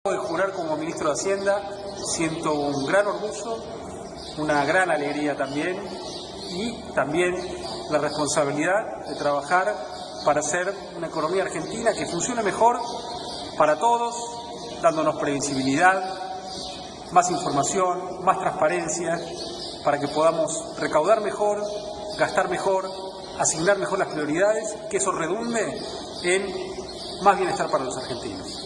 De jurar como ministro de Hacienda, siento un gran orgullo, una gran alegría también y también la responsabilidad de trabajar para hacer una economía argentina que funcione mejor para todos, dándonos previsibilidad, más información, más transparencia, para que podamos recaudar mejor, gastar mejor, asignar mejor las prioridades, que eso redunde en más bienestar para los argentinos.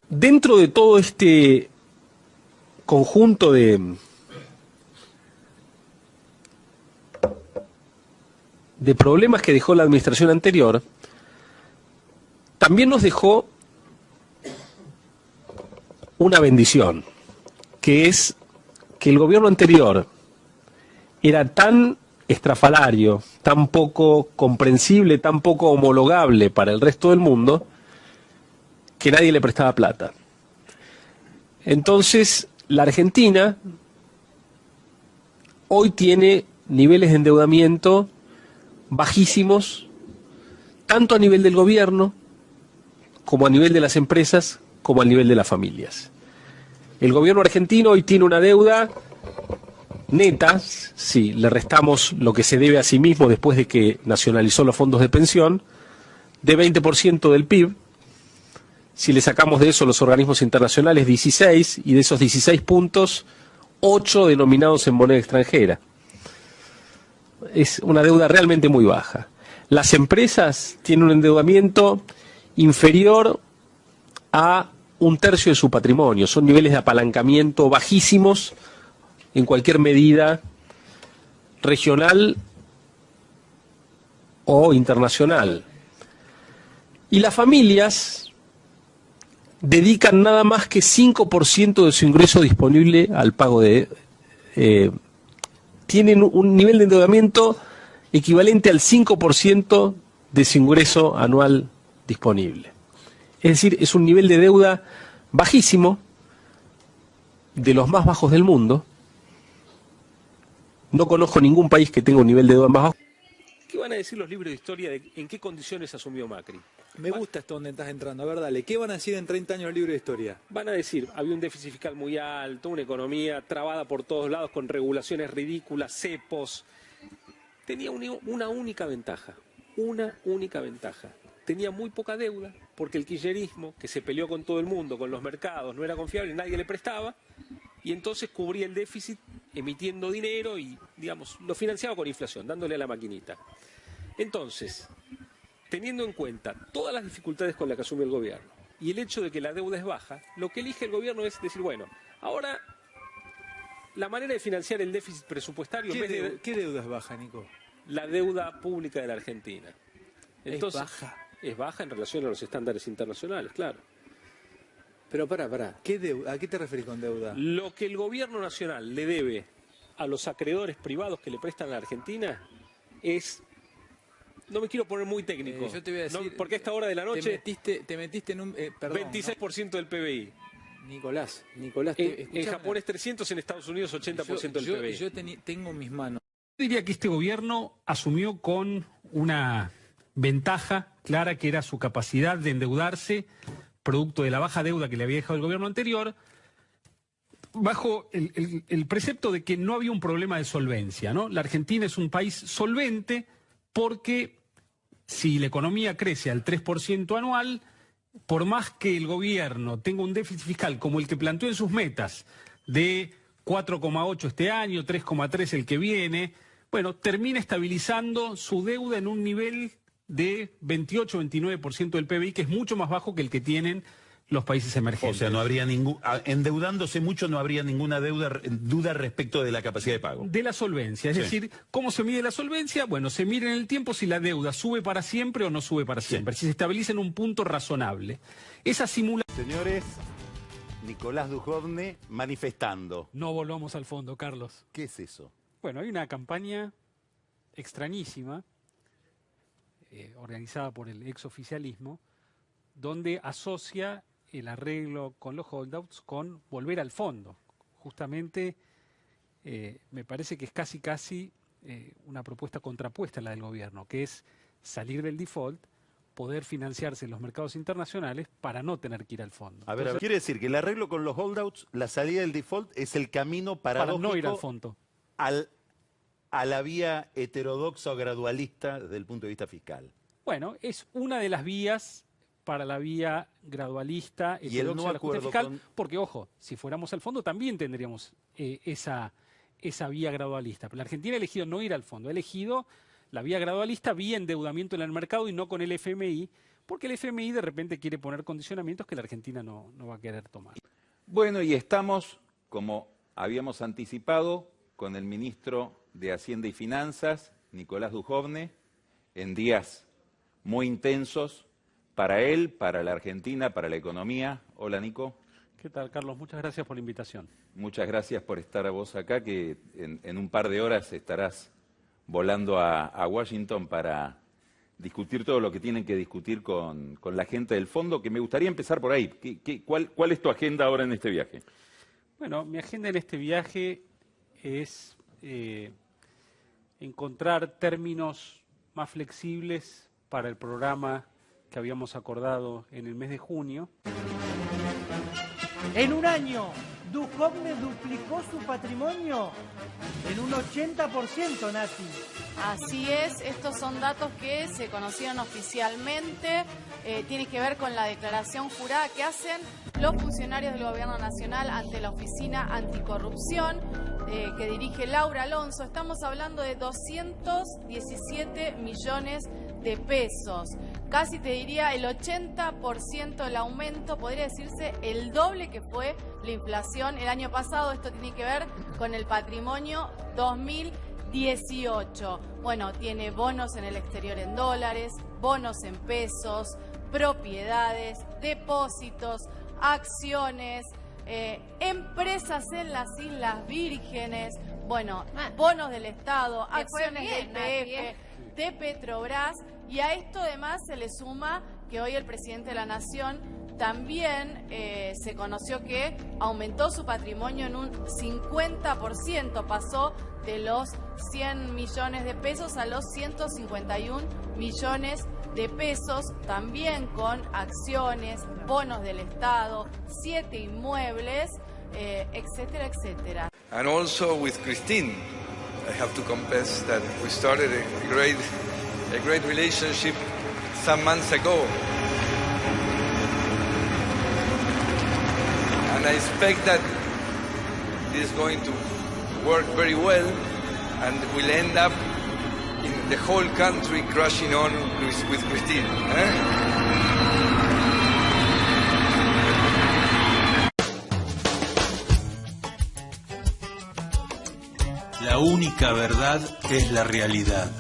Dentro de todo este conjunto de problemas que dejó la administración anterior, también nos dejó una bendición, que es que el gobierno anterior era tan estrafalario, tan poco comprensible, tan poco homologable para el resto del mundo, que nadie le prestaba plata. Entonces, la Argentina hoy tiene niveles de endeudamiento bajísimos, tanto a nivel del gobierno, como a nivel de las empresas, como a nivel de las familias. El gobierno argentino hoy tiene una deuda neta, si le restamos lo que se debe a sí mismo después de que nacionalizó los fondos de pensión, de 20% del PIB. Si le sacamos de eso los organismos internacionales, 16, y de esos 16 puntos, 8 denominados en moneda extranjera. Es una deuda realmente muy baja. Las empresas tienen un endeudamiento inferior a 1/3 de su patrimonio. Son niveles de apalancamiento bajísimos en cualquier medida regional o internacional. Y las familias dedican nada más que 5% de su ingreso disponible al pago de... tienen un nivel de endeudamiento equivalente al 5% de su ingreso anual disponible. Es decir, es un nivel de deuda bajísimo, de los más bajos del mundo. No conozco ningún país que tenga un nivel de deuda más bajo. ¿Qué van a decir los libros de historia de en qué condiciones asumió Macri? Me gusta esto donde estás entrando. A ver, dale, ¿qué van a decir en 30 años el libro de historia? Van a decir, había un déficit fiscal muy alto, una economía trabada por todos lados con regulaciones ridículas, cepos. Tenía una única ventaja, Tenía muy poca deuda, porque el kirchnerismo, que se peleó con todo el mundo, con los mercados, no era confiable, nadie le prestaba, y entonces cubría el déficit emitiendo dinero y, digamos, lo financiaba con inflación, dándole a la maquinita. Entonces, teniendo en cuenta todas las dificultades con las que asume el gobierno y el hecho de que la deuda es baja, lo que elige el gobierno es decir, bueno, ahora la manera de financiar el déficit presupuestario... ¿Qué deuda es baja, Nico? La deuda pública de la Argentina. Entonces, ¿es baja? Es baja en relación a los estándares internacionales, claro. Pero pará, ¿a qué te referís con deuda? Lo que el gobierno nacional le debe a los acreedores privados que le prestan a la Argentina es... No me quiero poner muy técnico, yo te voy a decir, porque a esta hora de la noche... Te metiste en un... perdón, 26% del PBI. Nicolás, en Japón es 300, en Estados Unidos 80% del PBI. Yo tengo en mis manos. Yo diría que este gobierno asumió con una ventaja clara, que era su capacidad de endeudarse, producto de la baja deuda que le había dejado el gobierno anterior, bajo el precepto de que no había un problema de solvencia, ¿no? La Argentina es un país solvente porque si la economía crece al 3% anual, por más que el gobierno tenga un déficit fiscal como el que planteó en sus metas de 4,8 este año, 3,3 el que viene, bueno, termina estabilizando su deuda en un nivel de 28-29% del PBI, que es mucho más bajo que el que tienen los países emergentes. O sea, no habría endeudándose mucho, no habría ninguna duda respecto de la capacidad de pago. De la solvencia, es decir, ¿cómo se mide la solvencia? Bueno, se mide en el tiempo si la deuda sube para siempre o no sube para siempre, si se estabiliza en un punto razonable. Esa simulación... Señores, Nicolás Dujovne manifestando. No volvamos al fondo, Carlos. ¿Qué es eso? Bueno, hay una campaña extrañísima, organizada por el exoficialismo, donde asocia el arreglo con los holdouts con volver al fondo. Justamente me parece que es casi una propuesta contrapuesta a la del gobierno, que es salir del default, poder financiarse en los mercados internacionales para no tener que ir al fondo. A ver, quiere decir que el arreglo con los holdouts, la salida del default, es el camino paradójico para no ir al fondo. A la vía heterodoxa o gradualista desde el punto de vista fiscal. Bueno, es una de las vías para la vía gradualista, y el no acuerdo fiscal, porque, ojo, si fuéramos al fondo también tendríamos esa vía gradualista. Pero la Argentina ha elegido no ir al fondo, ha elegido la vía gradualista vía endeudamiento en el mercado y no con el FMI, porque el FMI de repente quiere poner condicionamientos que la Argentina no va a querer tomar. Bueno, y estamos, como habíamos anticipado, con el ministro de Hacienda y Finanzas, Nicolás Dujovne, en días muy intensos para él, para la Argentina, para la economía. Hola, Nico. ¿Qué tal, Carlos? Muchas gracias por la invitación. Muchas gracias por estar a vos acá, que en un par de horas estarás volando a Washington para discutir todo lo que tienen que discutir con la gente del fondo, que me gustaría empezar por ahí. ¿Cuál es tu agenda ahora en este viaje? Bueno, mi agenda en este viaje es encontrar términos más flexibles para el programa que habíamos acordado en el mes de junio. En un año, Dujovne duplicó su patrimonio en un 80%, Nati. Así es, estos son datos que se conocieron oficialmente, tiene que ver con la declaración jurada que hacen los funcionarios del Gobierno Nacional ante la Oficina Anticorrupción, que dirige Laura Alonso. Estamos hablando de 217 millones de pesos. Casi te diría el 80% del aumento, podría decirse el doble que fue la inflación el año pasado. Esto tiene que ver con el patrimonio 2018. Bueno, tiene bonos en el exterior en dólares, bonos en pesos, propiedades, depósitos, acciones, empresas en las Islas Vírgenes, bueno, bonos del Estado, acciones de YPF, de Petrobras, y a esto además se le suma que hoy el presidente de la Nación también se conoció que aumentó su patrimonio en un 50%, pasó de los 100 millones de pesos a los 151 millones de pesos, también con acciones, bonos del Estado, 7 inmuebles, etcétera, etcétera. And also with Christine, I have to confess that we started a great relationship some months ago. And I expect that this is going to work very well and will end up in the whole country crashing on with Christine. La única verdad es la realidad.